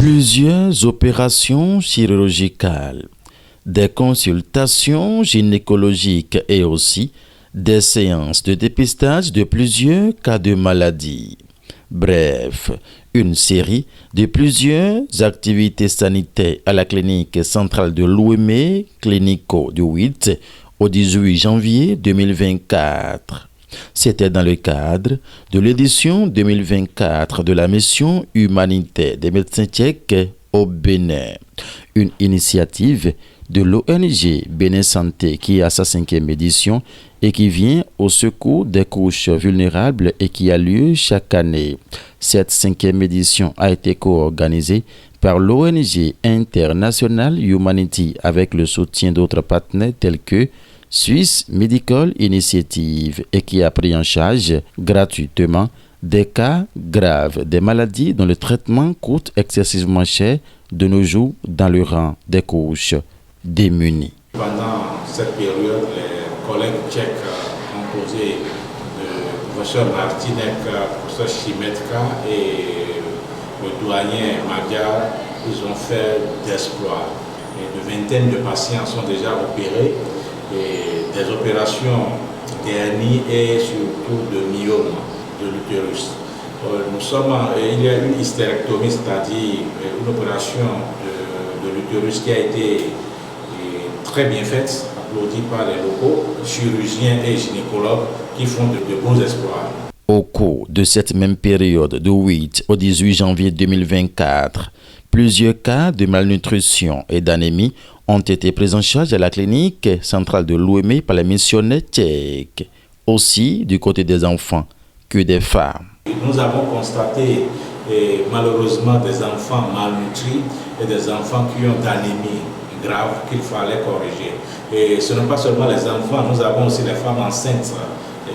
Plusieurs opérations chirurgicales, des consultations gynécologiques et aussi des séances de dépistage de plusieurs cas de maladie. Bref, une série de plusieurs activités sanitaires à la clinique centrale de l'Ouémé, Clinico du 8 au 18 janvier 2024. C'était dans le cadre de l'édition 2024 de la mission humanitaire des médecins tchèques au Bénin, une initiative de l'ONG Bénin Santé qui a sa 5e édition et qui vient au secours des couches vulnérables et qui a lieu chaque année. Cette 5e édition a été co-organisée par l'ONG International Humanity avec le soutien d'autres partenaires tels que Swiss Medical Initiative et qui a pris en charge gratuitement des cas graves, des maladies dont le traitement coûte excessivement cher de nos jours dans le rang des couches démunies. Pendant cette période, les collègues tchèques composés de professeur Martinek, professeur Chimetka et le doyen Magyar, ils ont fait d'exploits. Une vingtaine de patients sont déjà opérés. Et des opérations d'hernie et surtout de myome de l'utérus. Il y a une hystérectomie, c'est-à-dire une opération de l'utérus qui a été très bien faite, applaudie par les locaux, chirurgiens et gynécologues qui font de beaux exploits. Au cours de cette même période, du 8 au 18 janvier 2024, plusieurs cas de malnutrition et d'anémie ont été pris en charge à la clinique centrale de l'Ouémé par les missionnaires tchèques, aussi du côté des enfants que des femmes. Nous avons constaté malheureusement des enfants malnutris et des enfants qui ont d'anémie grave qu'il fallait corriger. Et ce n'est pas seulement les enfants, nous avons aussi les femmes enceintes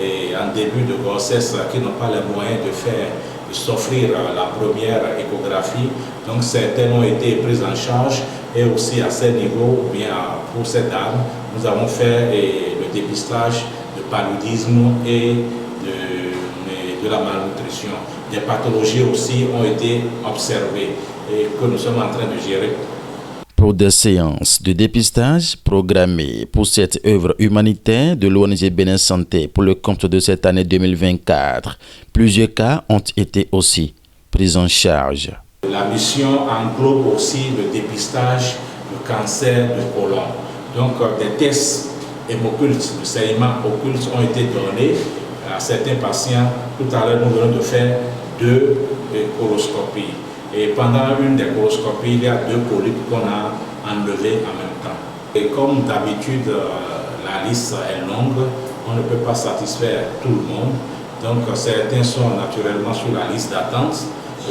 et en début de grossesse qui n'ont pas les moyens de s'offrir la première échographie. Donc certaines ont été prises en charge et aussi à ce niveau, bien pour ces dames, nous avons fait le dépistage de paludisme et de la malnutrition. Des pathologies aussi ont été observées et que nous sommes en train de gérer. Pour des séances de dépistage programmées pour cette œuvre humanitaire de l'ONG Bénin Santé pour le compte de cette année 2024, plusieurs cas ont été aussi pris en charge. La mission englobe aussi le dépistage du cancer du côlon. Donc des tests hémoccultes, de saignements occultes ont été donnés à certains patients. Tout à l'heure, nous venons de faire 2 coloscopies. Et pendant une des coloscopies, il y a 2 polypes qu'on a enlevés en même temps. Et comme d'habitude, la liste est longue, on ne peut pas satisfaire tout le monde. Donc certains sont naturellement sur la liste d'attente.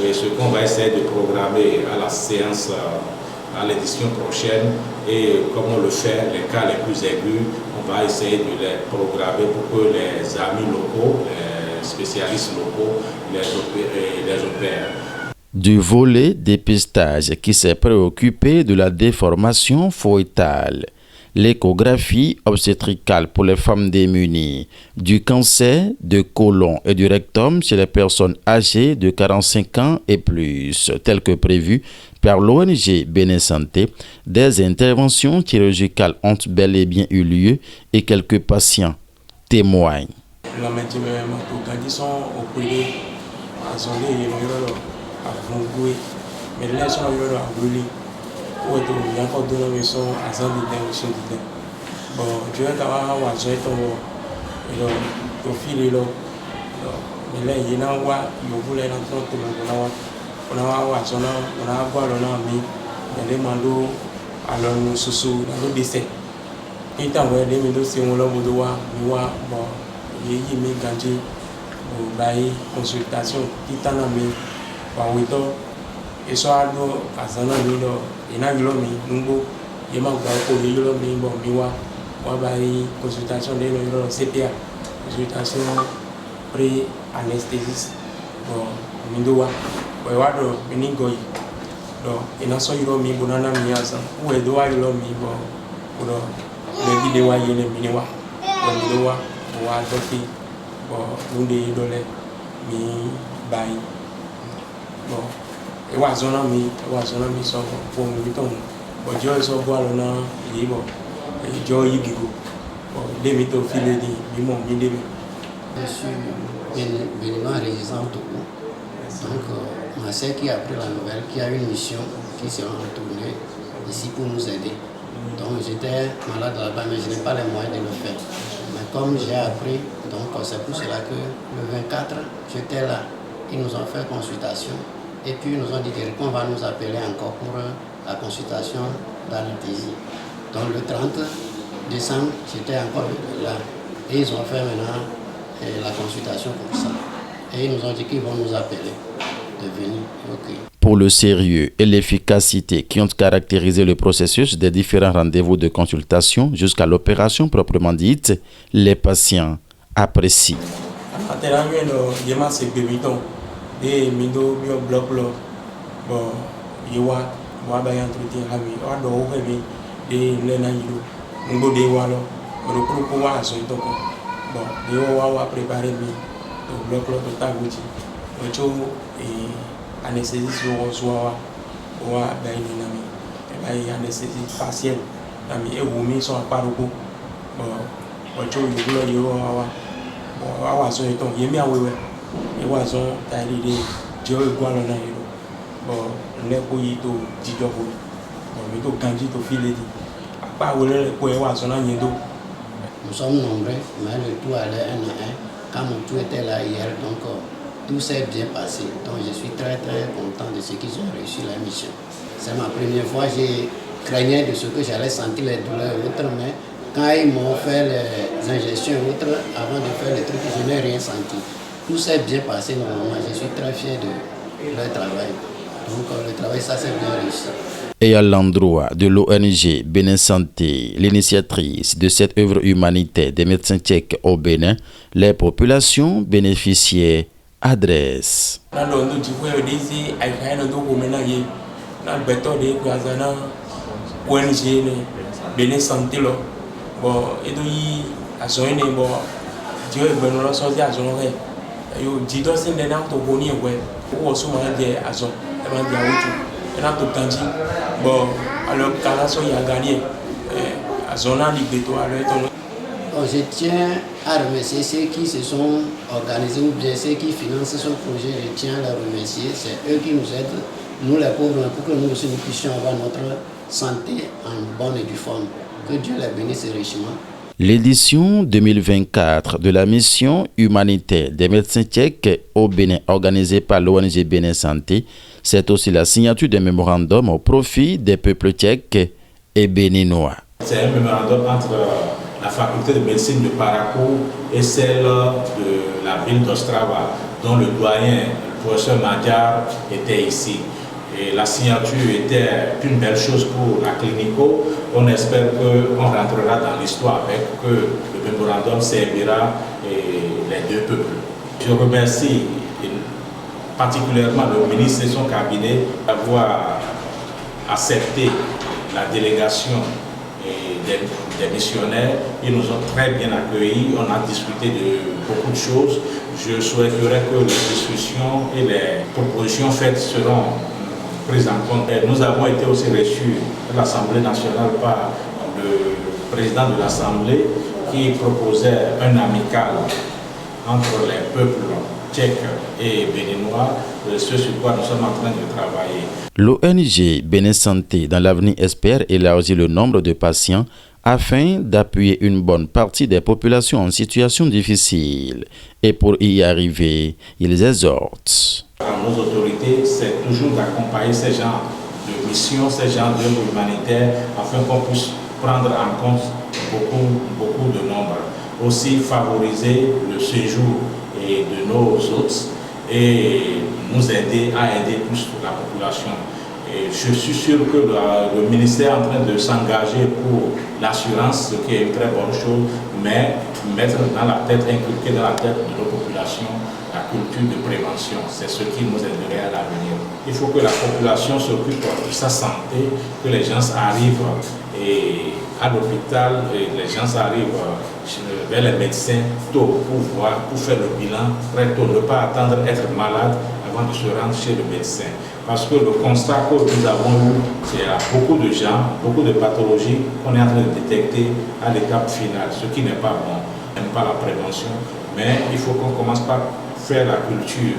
Et ce qu'on va essayer de programmer à la séance, à l'édition prochaine, et comme on le fait, les cas les plus aigus, on va essayer de les programmer pour que les amis locaux, les spécialistes locaux, les opèrent. Du volet dépistage qui s'est préoccupé de la déformation foetale, l'échographie obstétricale pour les femmes démunies, du cancer de côlon et du rectum chez les personnes âgées de 45 ans et plus, tel que prévu par l'ONG Bénin Santé, des interventions chirurgicales ont bel et bien eu lieu et quelques patients témoignent. Eso algo azana mi do ina yilo mi nungo yema gba ko yilo mi bo mi wa bai consultation de lo CPA consultation pré anesthésiste bo mi do wa do mi go yi do ina so yilo mi bonana mi asa wo do wa yilo mi bo do le bi de wa yele mi ni wa bo mi do wa do fi bo unde do le mi bai bo e wa zona mi so pour mi ton bo jo so bo lo na yi bo e jo yi gigo bo de mi to file di mi mo mi de. Je suis béninois résident au Togo. Donc, ma sœur qui a pris la nouvelle, qui a une mission, qui sera retournée ici pour nous aider. Donc, j'étais malade là-bas, mais je n'ai pas les moyens de le faire. Mais comme j'ai appris, donc c'est pour cela que le 24, j'étais là. Ils nous ont fait consultation et puis ils nous ont dit qu'on va nous appeler encore pour la consultation d'anesthésie. Donc, le 30 décembre, j'étais encore là. Et ils ont fait maintenant la consultation pour ça. Et ils nous ont dit qu'ils vont nous appeler de venir. Okay. Pour le sérieux et l'efficacité qui ont caractérisé le processus des différents rendez-vous de consultation jusqu'à l'opération proprement dite, les patients apprécient. Bon, je vais préparer le bloc de Tagoudi. Je vais anesthésie sur le soir. Je vais anesthésie partielle. Je vais vous sur un parcours. Je vais vous Nous sommes nombreux, mais le tout allait un à un. Quand mon tour était là hier, donc tout s'est bien passé. Donc je suis très content de ce qu'ils ont réussi la mission. C'est ma première fois, j'ai craignais de ce que j'allais sentir les douleurs et autres, mais quand ils m'ont fait les injections et autres, avant de faire les trucs, je n'ai rien senti. Tout s'est bien passé normalement, je suis très fier de leur travail. Donc le travail, ça s'est bien réussi. Et à l'endroit de l'ONG Bénin Santé, l'initiatrice de cette œuvre humanitaire des médecins tchèques au Bénin, les populations bénéficiaires adressent. Bénin Santé bon, alors Calasso y a gagné à Zona Libeto. Je tiens à remercier ceux qui se sont organisés ou bien ceux qui financent ce projet. Je tiens à les remercier. C'est eux qui nous aident, nous les pauvres, pour que nous aussi nous puissions avoir notre santé en bonne et due forme. Que Dieu les bénisse richement. L'édition 2024 de la mission humanitaire des médecins tchèques au Bénin, organisée par l'ONG Bénin Santé, c'est aussi la signature d'un mémorandum au profit des peuples tchèques et béninois. C'est un mémorandum entre la faculté de médecine de Parakou et celle de la ville d'Ostrava, dont le doyen, le professeur Madjar, était ici. Et la signature était une belle chose pour la clinico. On espère qu'on rentrera dans l'histoire avec que le mémorandum servira les deux peuples. Je remercie particulièrement le ministre et son cabinet d'avoir accepté la délégation des missionnaires. Ils nous ont très bien accueillis, on a discuté de beaucoup de choses. Je souhaiterais que les discussions et les propositions faites seront prises en compte. Et nous avons été aussi reçus à l'Assemblée nationale par le président de l'Assemblée qui proposait un amical entre les peuples tchèques et béninois, ce sur quoi nous sommes en train de travailler. L'ONG Bénin Santé dans l'avenir espère élargir le nombre de patients afin d'appuyer une bonne partie des populations en situation difficile. Et pour y arriver, ils exhortent nos autorités, c'est toujours d'accompagner ces genres de missions, ces genres d'œuvres humanitaires, afin qu'on puisse prendre en compte beaucoup de nombre. Aussi favoriser le séjour de nos hôtes et nous aider à aider plus la population. Et je suis sûr que le ministère est en train de s'engager pour l'assurance, ce qui est une très bonne chose, mais mettre dans la tête, inculquer dans la tête de nos populations la culture de prévention. C'est ce qui nous aiderait à l'avenir. Il faut que la population s'occupe de sa santé, que les gens arrivent à l'hôpital, les gens arrivent vers les médecins tôt pour faire le bilan très tôt, ne pas attendre d'être malade avant de se rendre chez le médecin. Parce que le constat que nous avons eu, c'est qu'il y a beaucoup de gens, beaucoup de pathologies qu'on est en train de détecter à l'étape finale, ce qui n'est pas bon. On n'aime pas la prévention, mais il faut qu'on commence par faire la culture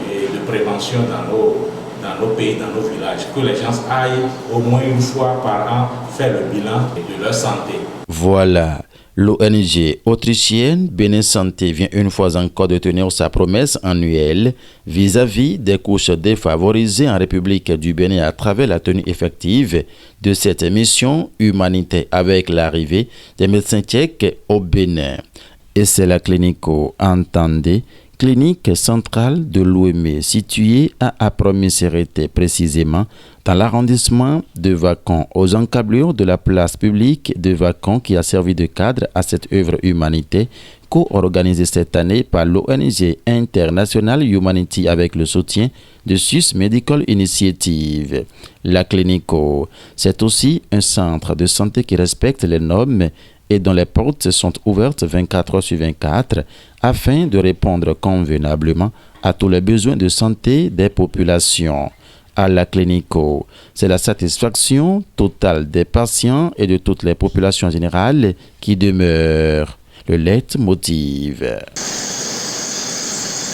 de prévention dans nos pays, dans nos villages, que les gens aillent au moins une fois par an faire le bilan de leur santé. Voilà. L'ONG autrichienne Bénin Santé vient une fois encore de tenir sa promesse annuelle vis-à-vis des couches défavorisées en République du Bénin à travers la tenue effective de cette mission humanitaire avec l'arrivée des médecins tchèques au Bénin. Et c'est la Clinico Entendez, clinique centrale de l'OME située à Apromé-Sérété, précisément dans l'arrondissement de Vacon, aux encablures de la place publique de Vacon, qui a servi de cadre à cette œuvre humanitaire co-organisée cette année par l'ONG International Humanity avec le soutien de Swiss Medical Initiative. La Clinico, c'est aussi un centre de santé qui respecte les normes et dont les portes sont ouvertes 24 heures sur 24 afin de répondre convenablement à tous les besoins de santé des populations. À la Clinico, c'est la satisfaction totale des patients et de toutes les populations générales qui demeure le leitmotiv.